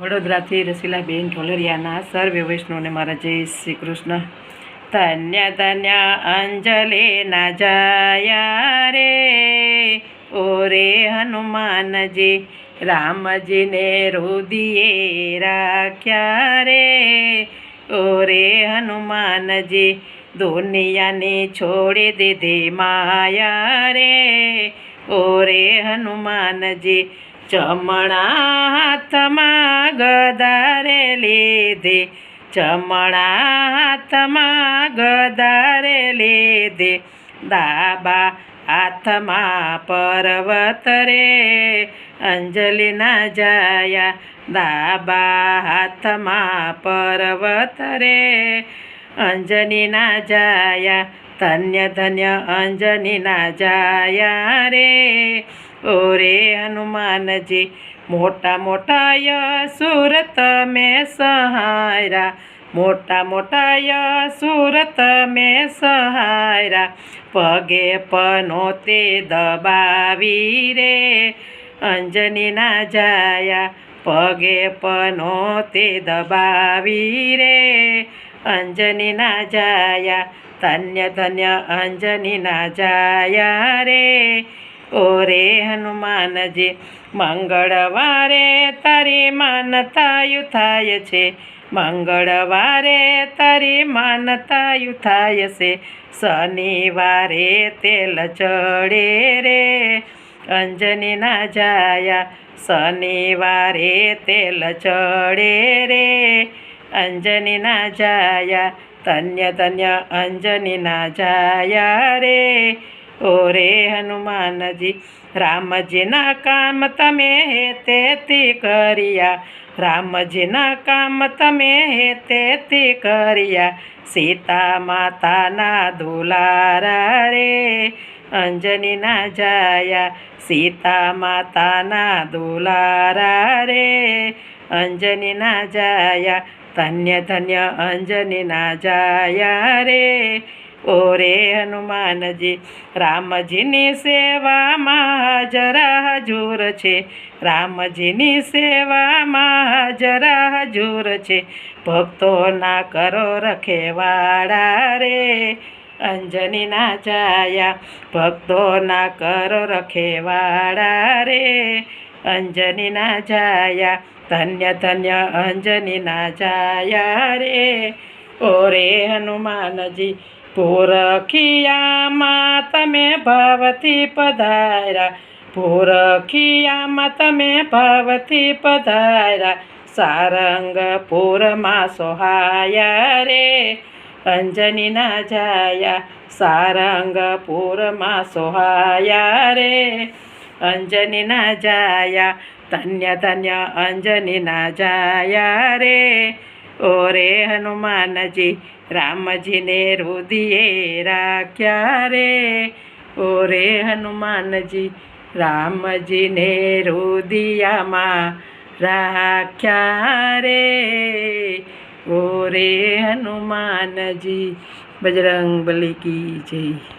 વડોદરાથી રસીલાબેન ઢોલરિયાના સર્વે વૈષ્ણવને મારા જય શ્રી કૃષ્ણ. ધન્ય ધન્ય અંજલિ ના જાયા રે, ઓરે હનુમાનજી રામજીને રુદિયે રાખ્યા રે, ઓરે હનુમાનજી દુનિયાને છોડી દીધી માયા રે, ઓરે હનુમાનજી જમણા હાથમાં ગદારે લીધી, જમણા હાથમાં ગદારે લીધી, ડાબા હાથમાં પર્વત રે અંજલિ ના જાયા, ડાબા હાથમાં પર્વત રે અંજની ના જાયા, ધન્ય ધન્ય અંજની ના જાયા રે, ઓરે હનુમાનજી મોટા મોટા યસુર તમે સહાયરા, મોટા મોટા યસુર તમે સહાયરા, પગે પનોતે દબાવી રે અંજની ના જાયા, પગે પનોતે દબાવી રે અંજની ના જાયા, ધન્ય ધન્ય અંજની ના જાયા રે, ઓરે હનુમાનજી મંગળવારે તારી માનતાયુ થાય છે, મંગળવારે તારી માનતાયુ થાય છે, શનિવારે તેલ ચડે રે અંજની ના જાયા, શનિવારે તેલ ચડે રે અંજની ના જાયા, ધન્ય ધન્ય અંજની ના જાયા રે, ઓરે હનુમાનજી રામજીના કામ તમે હેતેથી કર્યા, રામજીના કામ તમે હેતેથી કર્યા, સીતા માતાના દુલારા રે અંજની ના જાયા, સીતા માતાના દુલારા રે અંજની ના જાયા, ધન્ય ધન્ય અંજની ના જાયા રે, ઓરે હનુમાનજી રામજીની સેવામાં હાજર હજૂર છે, રામજીની સેવામાં હાજર હજૂર છે, ભક્તોના કરો રખેવાળા રે અંજની ના જાયા, ભક્તોના કરો રખેવાળા રે અંજની ના જાયા, ધન્ય ધન્ય અંજની ના જાયા રે, ઓરે હનુમાનજી પુરખિયામાં તમે ભાવથી પધાર્યા, પુરખિયામાં તમે ભાવથી પધાર્યા, સારંગપુરમાં સોહાયા રે અંજની ના જાયા, સારંગપુરમાં સોહાયા રે અંજની ના જાયા, ધન્ય ધન્ય અંજની ના જાયા રે, ઓરે હનુમાનજી રામજીને રુદિયે રાખ્યા રે, ઓરે હનુમાનજી રામજીને રુદિયામાં રાખ્યા રે, ઓરે હનુમાનજી બજરંગ બલી કી જય.